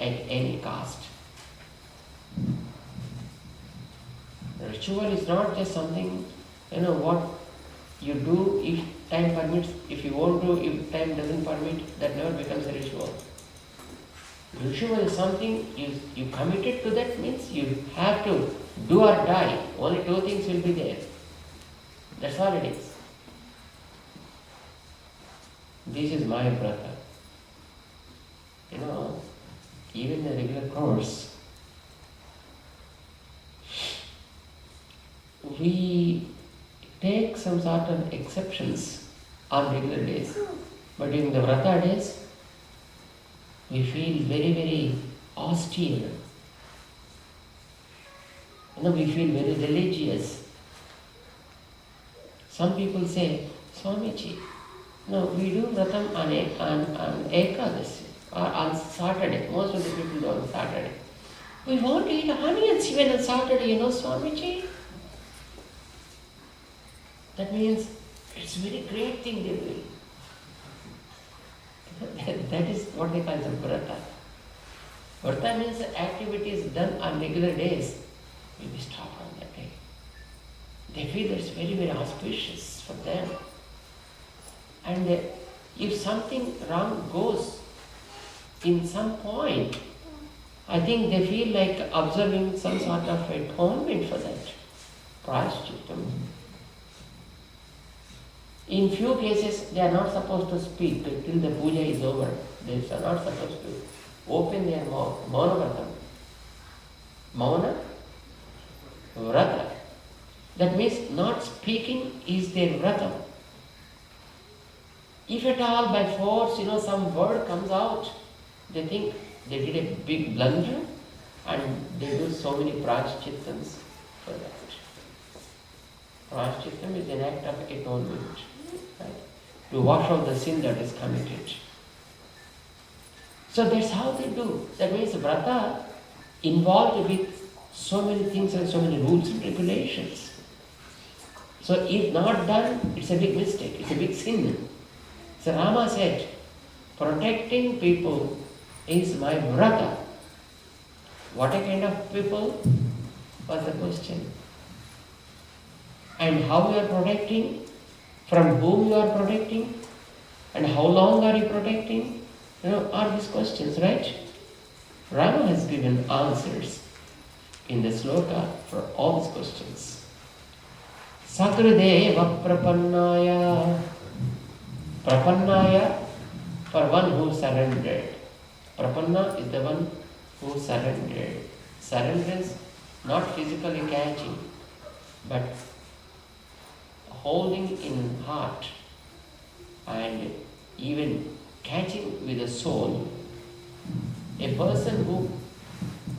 at any cost. Ritual is not just something, what you do if time permits. If you won't do, if time doesn't permit, that never becomes a ritual. Ritual is something you committed to, that means you have to do or die. Only two things will be there. That's all it is. This is my brother. Even the regular course, we take some sort of exceptions on regular days. But during the Vrata days, we feel very, very austere. We feel very religious. Some people say, Swamiji, we do Vratam on Ekadasi or on Saturday. Most of the people do on Saturday. We won't eat onions even on Saturday, Swamiji. That means it's a very great thing they do. That is what they call the Vrata. Vrata means the activities done on regular days will be stopped on that day. They feel it's very, very auspicious for them. And if something wrong goes in some point, I think they feel like observing some sort of atonement for that. Prashchitam. In few cases, they are not supposed to speak till the puja is over. They are not supposed to open their mouth. Mauna Vratam. Mauna Vrata. That means not speaking is their Vratam. If at all by force, some word comes out, they think they did a big blunder and they do so many prashchittams for that. Prashchittam is an act of atonement. Right? To wash out the sin that is committed. So that's how they do. That means Vrata involved with so many things and so many rules and regulations. So if not done, it's a big mistake, it's a big sin. So Rama said, protecting people is my Vrata. What a kind of people was the question. And how you are protecting? From whom you are protecting? And how long are you protecting? Are these questions, right? Rama has given answers in the sloka for all these questions. Sakrideva prapannaya. Prapannaya, for one who surrendered. Prapanna is the one who surrendered. Surrenders, not physically catching, but holding in heart and even catching with the soul. A person who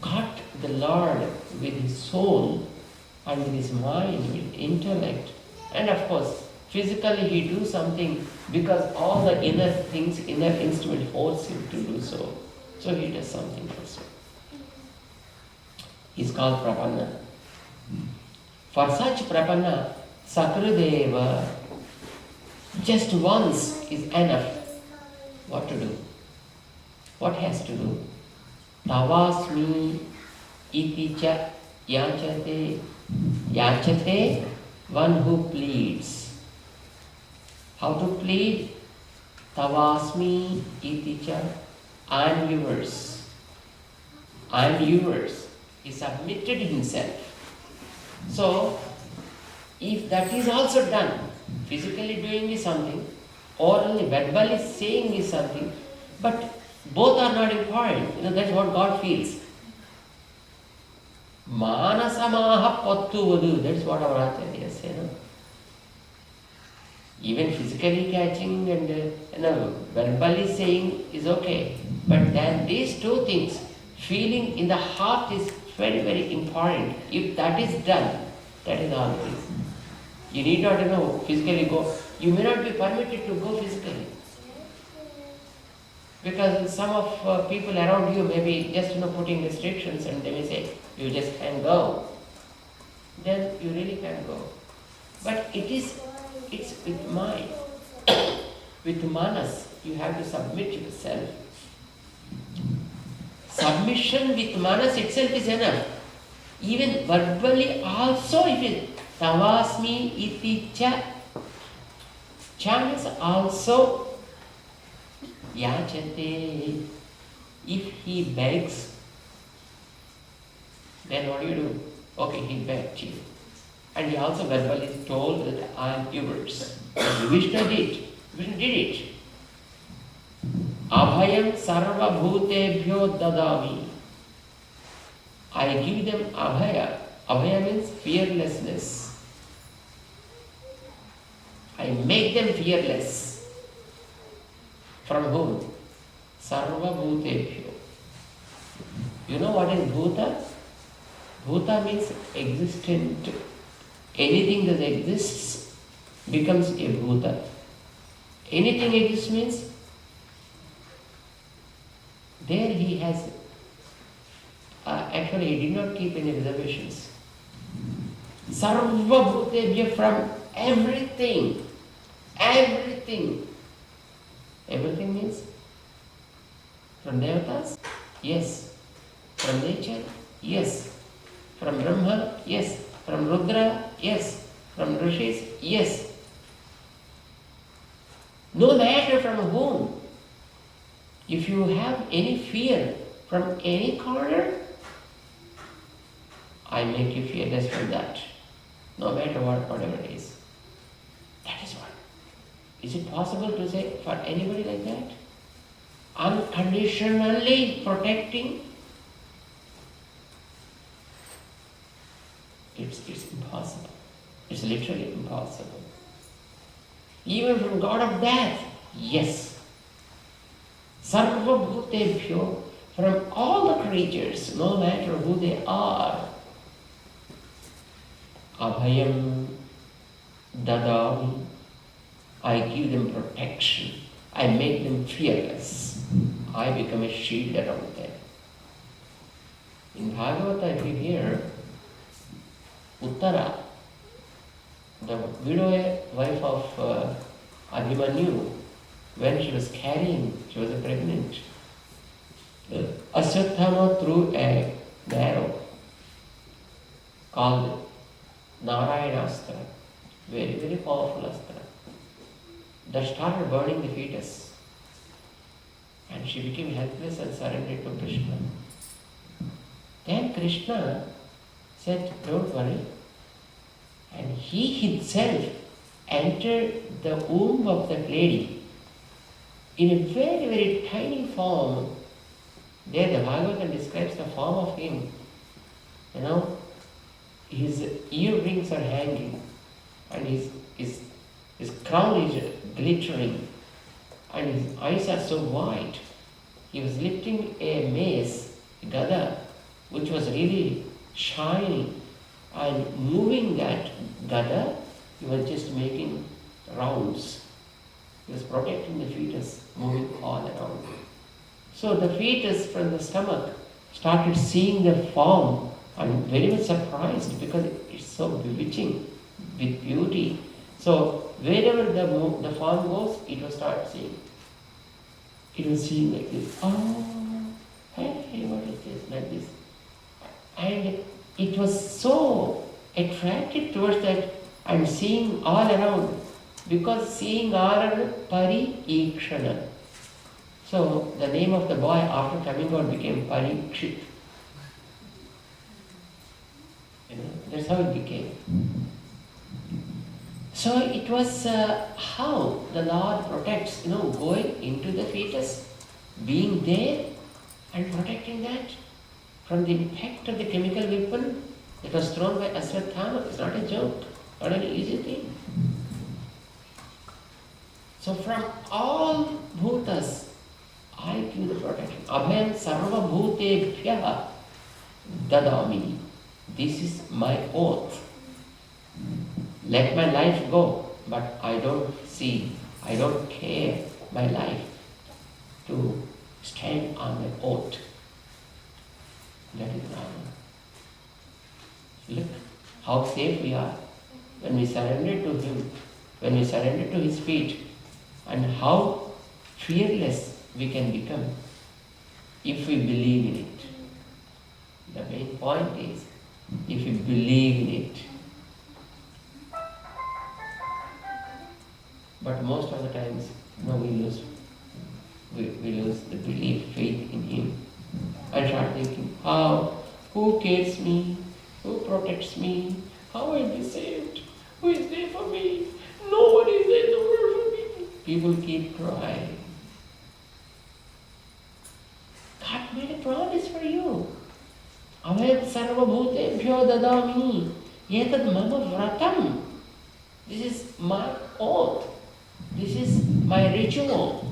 caught the Lord with his soul and with his mind, with intellect, and of course physically he do something because all the inner things, inner instrument force him to do so. So he does something also. He's called Prapanna. For such Prapanna, Sakrideva, just once is enough. What to do? What has to do? Tavasmi iti cha yachate. Yachate, one who pleads. How to plead? Tavasmi iti cha. I am yours. I am yours. He submitted himself. So, if that is also done, physically doing is something, or only verbally saying is something, but both are not important. That's what God feels. Manasamaha pattuvadu, that's what our Acharya say. Even physically catching and verbally saying is okay. But then these two things, feeling in the heart is very, very important. If that is done, that is all it is. You need not physically go. You may not be permitted to go physically. Because some of people around you may be just putting restrictions and they may say, you just can't go. Then you really can't go. But it's with mind. With manas, you have to submit yourself. submission with manas itself is enough. Even verbally also, if it tavasmi iti cha, cha means also yachate. If he begs, then what do? Okay, he begged you. And he also verbally told that I am yours. Vishnu did. Vishnu did it. Abhayam sarva bhutebhyo dadami. I give them abhaya. Abhaya means fearlessness. I make them fearless. From whom? Sarva bhutebhyo. You know what is bhuta? Bhuta means existent. Anything that exists becomes a bhuta. Anything exists means there he has, actually he did not keep any reservations. Sarva bhutebhya, from everything. Everything. Everything means from devatas? Yes. From nature? Yes. From Brahma? Yes. From Rudra? Yes. From Rishis? Yes. No matter from whom. If you have any fear from any corner, I make you fearless from that. No matter whatever it is. That is what. Is it possible to say for anybody like that? Unconditionally protecting? It's impossible. It's literally impossible. Even from God of death, yes. Sarva bhutebhyo, from all the creatures, no matter who they are. Abhayam dadami. I give them protection. I make them fearless. I become a shield around them. In Bhagavata, if you hear Uttara, the widow wife of Abhimanyu, when she was pregnant, Aswathama threw a arrow called Narayanastra, very, very powerful astra, that started burning the fetus. And she became helpless and surrendered to Krishna. Then Krishna said, don't worry. And he himself entered the womb of that lady in a very, very tiny form. There the Bhagavatam describes the form of him. You know, his earrings are hanging and his crown is glittering and his eyes are so white. He was lifting a mace, gada, which was really shining, and moving that gada, he was just making rounds. He was protecting the fetus, moving all around. So the fetus from the stomach started seeing the form and very much surprised because it's so bewitching with beauty. So wherever the form goes, it will start seeing. It was seeing like this. Oh, hey, what is this? Like this. And it was so attracted towards that and seeing all around. Because seeing all around, Pari-ikshana. So the name of the boy after coming out became Parikshit. You know, that's how it became. So it was how the Lord protects, going into the fetus, being there and protecting that from the impact of the chemical weapon that was thrown by Aswathama. It's not a joke, not an easy thing. So from all bhutas, I give the protection. Abhayam sarva bhutebhya dadami. This is my oath. Let my life go, but I don't care my life to stand on my oath. That is Rama. Look how safe we are when we surrender to Him, when we surrender to His feet, and how fearless we can become if we believe in it. point is, if you believe in it. But most of the times, we lose the belief, faith in Him, and start thinking, who cares me? Who protects me? How will I be saved? Who is there for me? No one is there in the world for me. People keep crying. God made a promise for you. Avayat sarvabhutebhyo dadami. Yetad mama vratam. This is my oath. This is my ritual.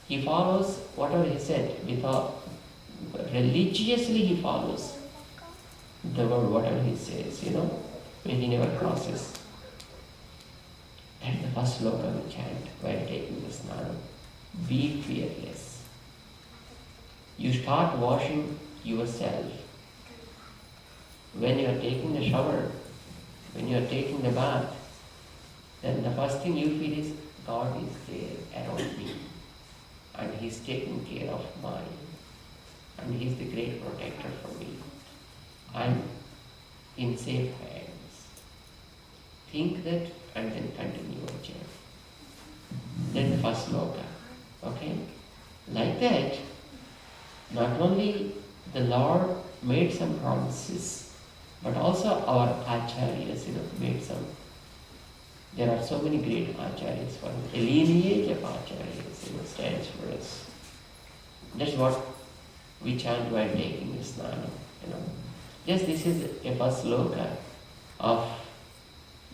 He follows whatever he said. Religiously he follows the word, whatever he says, when he never crosses. And the first sloka we chant while taking the snanam. Be fearless. You start washing yourself. When you are taking the shower, when you are taking the bath, then the first thing you feel is God is there around me. And He is taking care of mine. And He is the great protector for me. I am in safe hands. Think that and then continue your journey. Then the first sloka. Okay? Like that, not only the Lord made some promises, but also our acharyas, made some. There are so many great acharyas for us. A lineage of acharyas, stands for us. That's what we chant while taking the snanam, Just this is a first sloka of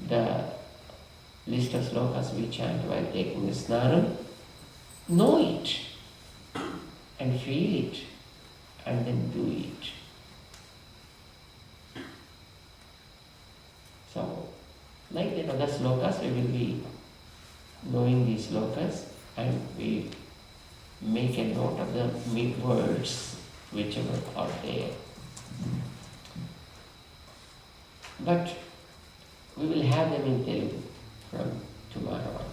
the list of slokas we chant while taking the snanam. Know it and feel it and then do it. So, like the other slokas, we will be knowing these slokas and we make a note of the words whichever are there. But we will have them in Telugu from tomorrow on.